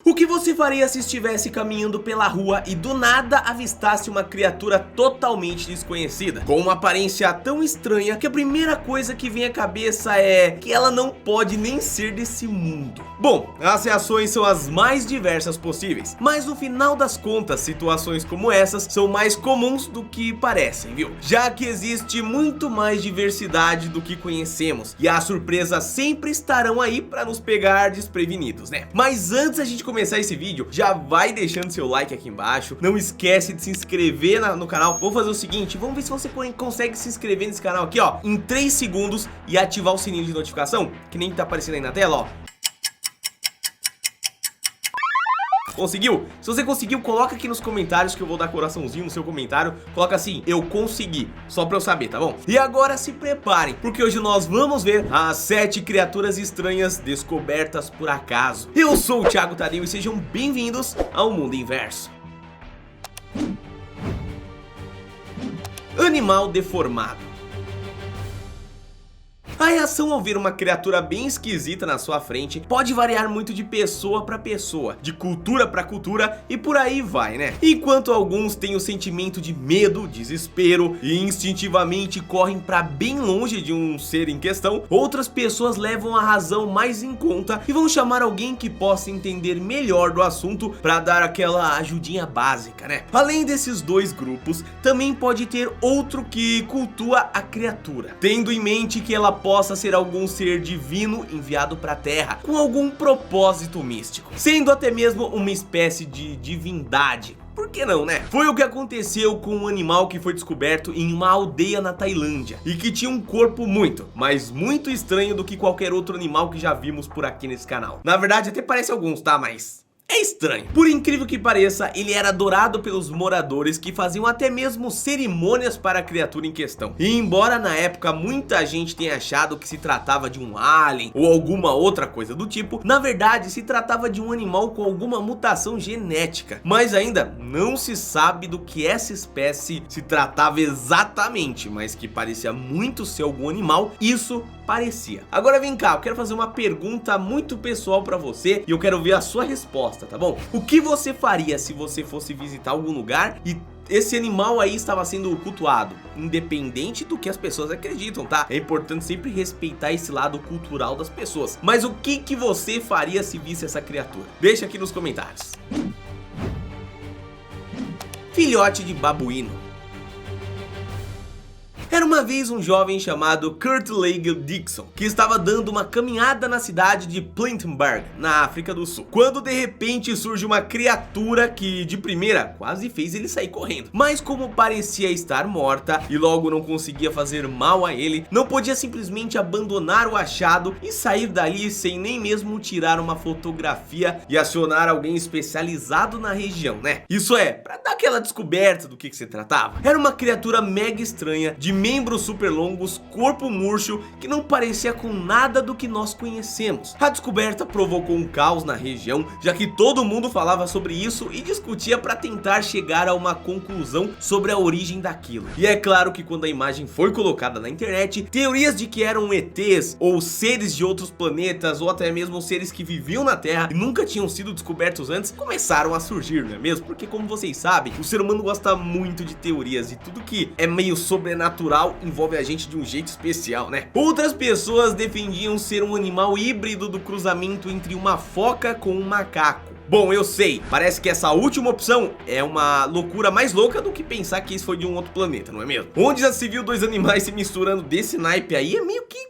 O que você faria se estivesse caminhando pela rua e do nada avistasse uma criatura totalmente desconhecida, com uma aparência tão estranha que a primeira coisa que vem à cabeça é que ela não pode nem ser desse mundo? Bom, as reações são as mais diversas possíveis, mas no final das contas, situações como essas são mais comuns do que parecem, viu? Já que existe muito mais diversidade do que conhecemos, e as surpresas sempre estarão aí para nos pegar desprevenidos, né? Mas antes a gente começar esse vídeo, já vai deixando seu like aqui embaixo, não esquece de se inscrever no canal. Vou fazer o seguinte, vamos ver se você consegue se inscrever nesse canal aqui, ó, em 3 segundos e ativar o sininho de notificação, que nem tá aparecendo aí na tela, ó. Conseguiu? Se você conseguiu, coloca aqui nos comentários que eu vou dar coraçãozinho no seu comentário. Coloca assim, eu consegui, só pra eu saber, tá bom? E agora se preparem, porque hoje nós vamos ver as 7 criaturas estranhas descobertas por acaso. Eu sou o Thiago Tadeu e sejam bem-vindos ao Mundo Inverso. Animal deformado. A reação ao ver uma criatura bem esquisita na sua frente pode variar muito de pessoa para pessoa, de cultura para cultura e por aí vai, né? Enquanto alguns têm o sentimento de medo, desespero e instintivamente correm para bem longe de um ser em questão, outras pessoas levam a razão mais em conta e vão chamar alguém que possa entender melhor do assunto para dar aquela ajudinha básica, né? Além desses dois grupos, também pode ter outro que cultua a criatura, tendo em mente que ela possa ser algum ser divino enviado para a Terra com algum propósito místico, sendo até mesmo uma espécie de divindade. Por que não, né? Foi o que aconteceu com um animal que foi descoberto em uma aldeia na Tailândia e que tinha um corpo muito, mas muito estranho do que qualquer outro animal que já vimos por aqui nesse canal. Na verdade até parece alguns, tá? Mas é estranho. Por incrível que pareça, ele era adorado pelos moradores que faziam até mesmo cerimônias para a criatura em questão. E embora na época muita gente tenha achado que se tratava de um alien ou alguma outra coisa do tipo, na verdade se tratava de um animal com alguma mutação genética. Mas ainda não se sabe do que essa espécie se tratava exatamente, mas que parecia muito ser algum animal, isso parecia. Agora vem cá, eu quero fazer uma pergunta muito pessoal para você e eu quero ver a sua resposta, tá bom? O que você faria se você fosse visitar algum lugar e esse animal aí estava sendo cultuado, independente do que as pessoas acreditam, tá? É importante sempre respeitar esse lado cultural das pessoas. Mas o que você faria se visse essa criatura? Deixa aqui nos comentários. Filhote de babuíno. Era uma vez um jovem chamado Kurt Leigh Dixon que estava dando uma caminhada na cidade de Plettenberg, na África do Sul, quando de repente surge uma criatura que de primeira quase fez ele sair correndo, mas como parecia estar morta e logo não conseguia fazer mal a ele, não podia simplesmente abandonar o achado e sair dali sem nem mesmo tirar uma fotografia e acionar alguém especializado na região, né? Isso é, pra dar aquela descoberta do que se tratava. Era uma criatura mega estranha, de membros super longos, corpo murcho, que não parecia com nada do que nós conhecemos. A descoberta provocou um caos na região, já que todo mundo falava sobre isso e discutia para tentar chegar a uma conclusão sobre a origem daquilo. E é claro que quando a imagem foi colocada na internet, teorias de que eram ETs ou seres de outros planetas ou até mesmo seres que viviam na Terra e nunca tinham sido descobertos antes começaram a surgir, não é mesmo? Porque como vocês sabem, o ser humano gosta muito de teorias e tudo que é meio sobrenatural envolve a gente de um jeito especial, né? Outras pessoas defendiam ser um animal híbrido do cruzamento entre uma foca com um macaco. Bom, eu sei, parece que essa última opção é uma loucura mais louca do que pensar que isso foi de um outro planeta, não é mesmo? Onde já se viu dois animais se misturando desse naipe aí é meio que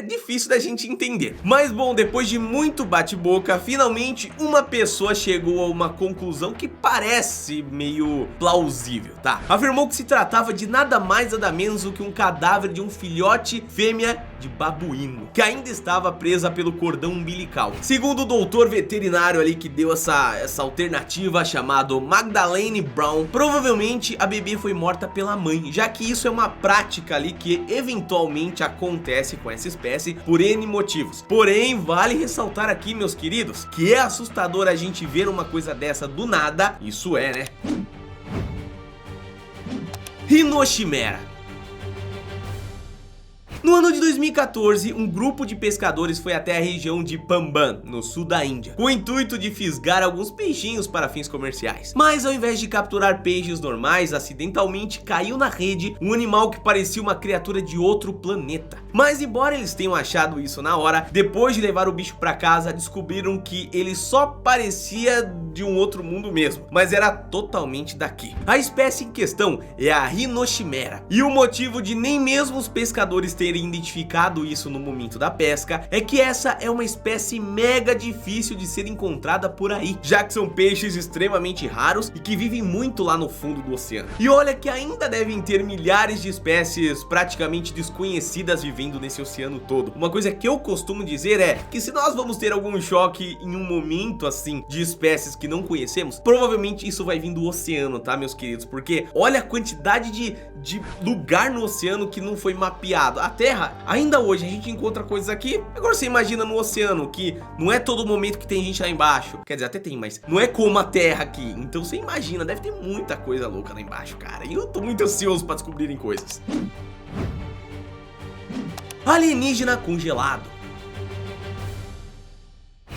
difícil da gente entender. Mas bom, depois de muito bate-boca, finalmente uma pessoa chegou a uma conclusão que parece meio plausível, tá? Afirmou que se tratava de nada mais nada menos do que um cadáver de um filhote fêmea de babuíno, que ainda estava presa pelo cordão umbilical. Segundo o doutor veterinário ali que deu essa alternativa, chamado Magdalene Brown, provavelmente a bebê foi morta pela mãe, já que isso é uma prática ali que eventualmente acontece com essa espécie por N motivos. Porém, vale ressaltar aqui, meus queridos, que é assustador a gente ver uma coisa dessa do nada. Isso é, né? Rinochimera. No ano de 2014, um grupo de pescadores foi até a região de Pamban, no sul da Índia, com o intuito de fisgar alguns peixinhos para fins comerciais. Mas ao invés de capturar peixes normais, acidentalmente caiu na rede um animal que parecia uma criatura de outro planeta. Mas embora eles tenham achado isso na hora, depois de levar o bicho para casa, descobriram que ele só parecia de um outro mundo mesmo, mas era totalmente daqui. A espécie em questão é a Rhinochimera, e o motivo de nem mesmo os pescadores terem identificado isso no momento da pesca é que essa é uma espécie mega difícil de ser encontrada por aí, já que são peixes extremamente raros e que vivem muito lá no fundo do oceano. E olha que ainda devem ter milhares de espécies praticamente desconhecidas vivendo nesse oceano todo. Uma coisa que eu costumo dizer é que se nós vamos ter algum choque em um momento assim de espécies que não conhecemos, provavelmente isso vai vir do oceano, tá, meus queridos? Porque olha a quantidade de lugar no oceano que não foi mapeado. A Terra, ainda hoje a gente encontra coisas aqui. Agora você imagina no oceano, que não é todo momento que tem gente lá embaixo. Quer dizer, até tem, mas não é como a Terra aqui. Então você imagina, deve ter muita coisa louca lá embaixo, cara. E eu tô muito ansioso pra descobrirem coisas. Alienígena congelado.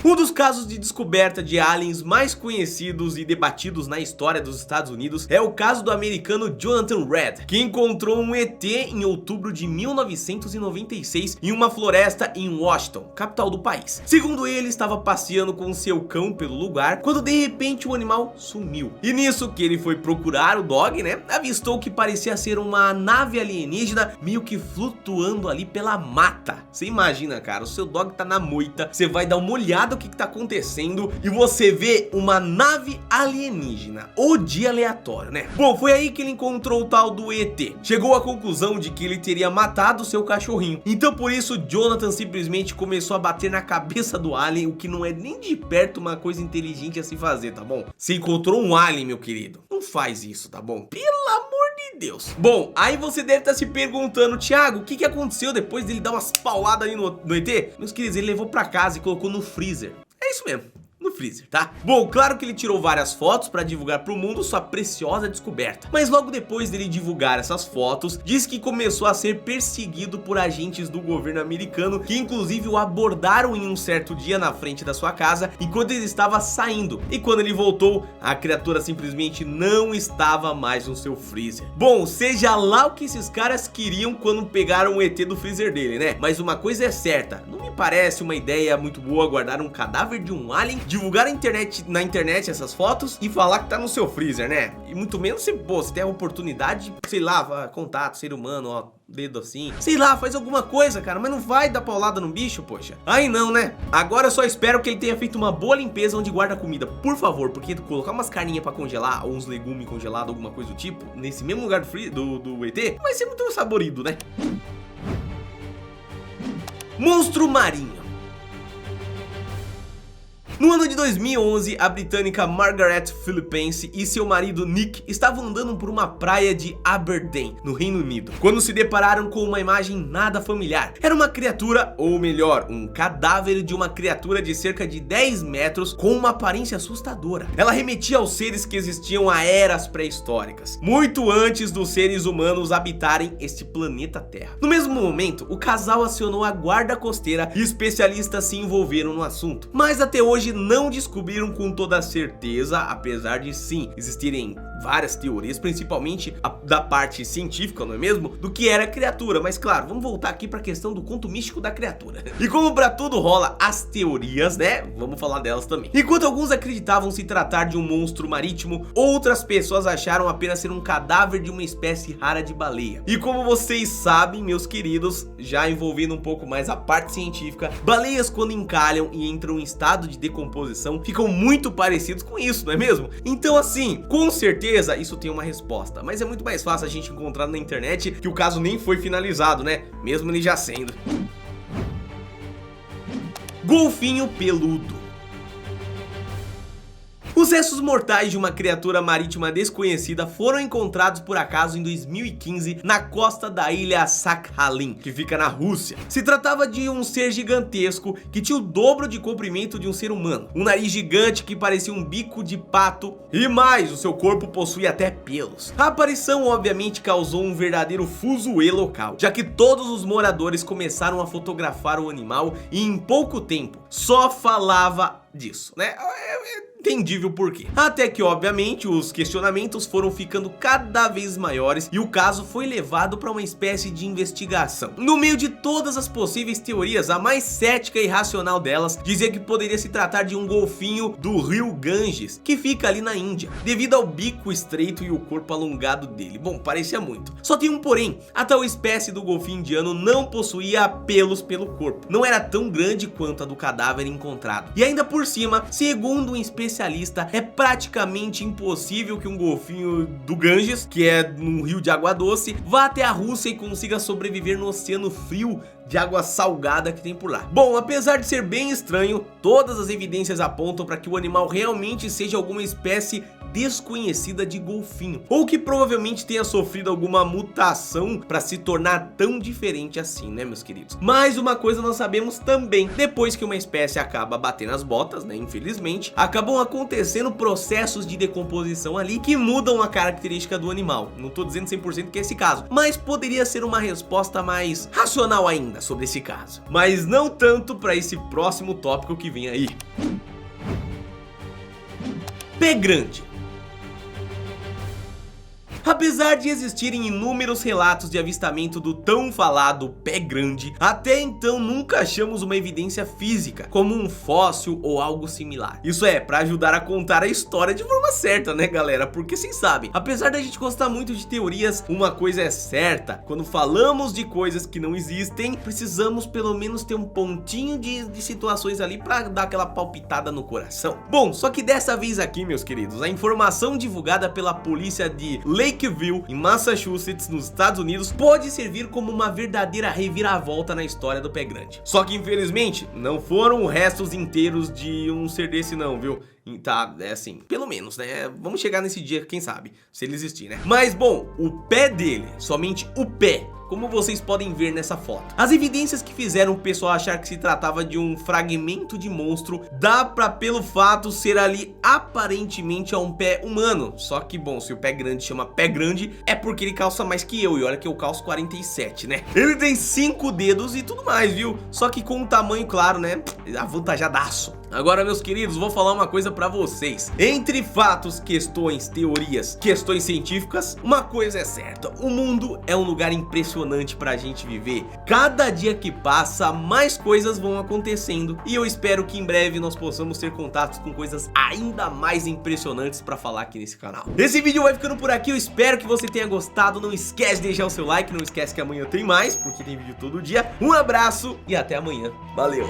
Um dos casos de descoberta de aliens mais conhecidos e debatidos na história dos Estados Unidos é o caso do americano Jonathan Redd, que encontrou um ET em outubro de 1996 em uma floresta em Washington, capital do país. Segundo ele, estava passeando com seu cão pelo lugar, quando de repente o animal sumiu. E nisso que ele foi procurar o dog, né, avistou que parecia ser uma nave alienígena meio que flutuando ali pela mata. Você imagina, cara, o seu dog tá na moita, você vai dar uma olhada o que tá acontecendo e você vê uma nave alienígena. O dia aleatório, né? Bom, foi aí que ele encontrou o tal do ET. Chegou à conclusão de que ele teria matado seu cachorrinho. Então por isso Jonathan simplesmente começou a bater na cabeça do alien, o que não é nem de perto uma coisa inteligente a se fazer, tá bom? Você encontrou um alien, meu querido, não faz isso, tá bom? Pelo amor de Deus. Bom, aí você deve estar se perguntando, Thiago, o que aconteceu depois dele dar umas pauladas aí no ET? Meus queridos, ele levou pra casa e colocou no freezer. É isso mesmo, no freezer, tá? Bom, claro que ele tirou várias fotos para divulgar para o mundo sua preciosa descoberta, mas logo depois dele divulgar essas fotos, diz que começou a ser perseguido por agentes do governo americano, que inclusive o abordaram em um certo dia na frente da sua casa enquanto ele estava saindo, e quando ele voltou, a criatura simplesmente não estava mais no seu freezer. Bom, seja lá o que esses caras queriam quando pegaram o ET do freezer dele, né? Mas uma coisa é certa, não me parece uma ideia muito boa guardar um cadáver de um alien, divulgar na internet essas fotos e falar que tá no seu freezer, né? E muito menos se, pô, você tem a oportunidade, sei lá, contato, ser humano, ó, dedo assim, sei lá, faz alguma coisa, cara, mas não vai dar paulada no bicho, poxa. Aí não, né? Agora eu só espero que ele tenha feito uma boa limpeza onde guarda comida, por favor, porque colocar umas carninhas pra congelar, ou uns legumes congelados, alguma coisa do tipo, nesse mesmo lugar do ET, vai ser muito saborido, né? Monstro marinho. No ano de 2011, a britânica Margaret Philippense e seu marido Nick estavam andando por uma praia de Aberdeen, no Reino Unido, quando se depararam com uma imagem nada familiar. Era uma criatura, ou melhor, um cadáver de uma criatura de cerca de 10 metros com uma aparência assustadora. Ela remetia aos seres que existiam há eras pré-históricas, muito antes dos seres humanos habitarem este planeta Terra. No mesmo momento, o casal acionou a guarda costeira e especialistas se envolveram no assunto, mas até hoje não descobriram com toda certeza, apesar de sim existirem várias teorias, principalmente da parte científica, não é mesmo? Do que era a criatura, mas claro, vamos voltar aqui para a questão do conto místico da criatura. E como para tudo rola as teorias, né? Vamos falar delas também. Enquanto alguns acreditavam se tratar de um monstro marítimo, outras pessoas acharam apenas ser um cadáver de uma espécie rara de baleia. E como vocês sabem, meus queridos, já envolvendo um pouco mais a parte científica, baleias quando encalham e entram em estado de decomposição ficam muito parecidos com isso, não é mesmo? Então assim, com certeza isso tem uma resposta, mas é muito mais fácil a gente encontrar na internet, que o caso nem foi finalizado, né? Mesmo ele já sendo. Golfinho peludo. Os restos mortais de uma criatura marítima desconhecida foram encontrados por acaso em 2015 na costa da ilha Sakhalin, que fica na Rússia. Se tratava de um ser gigantesco que tinha o dobro de comprimento de um ser humano, um nariz gigante que parecia um bico de pato e mais, o seu corpo possuía até pelos. A aparição obviamente causou um verdadeiro fuzuê local, já que todos os moradores começaram a fotografar o animal e em pouco tempo só falava disso, né? Entendível por quê. Até que obviamente os questionamentos foram ficando cada vez maiores e o caso foi levado para uma espécie de investigação. No meio de todas as possíveis teorias, a mais cética e racional delas dizia que poderia se tratar de um golfinho do rio Ganges, que fica ali na Índia, devido ao bico estreito e o corpo alongado dele. Bom, parecia muito. Só tem um porém, a tal espécie do golfinho indiano não possuía pelos pelo corpo, não era tão grande quanto a do cadáver encontrado. E ainda por cima, segundo um especialista, é praticamente impossível que um golfinho do Ganges, que é num rio de água doce, vá até a Rússia e consiga sobreviver no oceano frio de água salgada que tem por lá. Bom, apesar de ser bem estranho, todas as evidências apontam para que o animal realmente seja alguma espécie desconhecida de golfinho, ou que provavelmente tenha sofrido alguma mutação para se tornar tão diferente assim, né, meus queridos? Mas uma coisa nós sabemos também: depois que uma espécie acaba batendo as botas, né, infelizmente, acabam acontecendo processos de decomposição ali que mudam a característica do animal. Não tô dizendo 100% que é esse caso, mas poderia ser uma resposta mais racional ainda sobre esse caso. Mas não tanto para esse próximo tópico que vem aí. Pé grande. Apesar de existirem inúmeros relatos de avistamento do tão falado pé grande, até então nunca achamos uma evidência física, como um fóssil ou algo similar. Isso é, pra ajudar a contar a história de forma certa, né, galera? Porque vocês sabem, apesar da gente gostar muito de teorias, uma coisa é certa: quando falamos de coisas que não existem, precisamos pelo menos ter um pontinho de situações ali pra dar aquela palpitada no coração. Bom, só que dessa vez aqui, meus queridos, a informação divulgada pela polícia de Lakeville, em Massachusetts, nos Estados Unidos, pode servir como uma verdadeira reviravolta na história do pé grande. Só que infelizmente não foram restos inteiros de um ser desse não, viu? Tá, é assim, pelo menos, né? Vamos chegar nesse dia, quem sabe, se ele existir, né? Mas bom, o pé dele, somente o pé, como vocês podem ver nessa foto. As evidências que fizeram o pessoal achar que se tratava de um fragmento de monstro dá pra, pelo fato, ser ali aparentemente a um pé humano. Só que bom, se o pé grande chama pé grande, é porque ele calça mais que eu, e olha que eu calço 47, né? Ele tem 5 dedos e tudo mais, viu? Só que com um tamanho, claro, né, avantajadaço. Agora, meus queridos, vou falar uma coisa pra vocês. Entre fatos, questões, teorias, questões científicas, uma coisa é certa: o mundo é um lugar impressionante pra gente viver. Cada dia que passa, mais coisas vão acontecendo, e eu espero que em breve nós possamos ter contatos com coisas ainda mais impressionantes pra falar aqui nesse canal. Esse vídeo vai ficando por aqui, eu espero que você tenha gostado. Não esquece de deixar o seu like, não esquece que amanhã tem mais, porque tem vídeo todo dia. Um abraço e até amanhã. Valeu!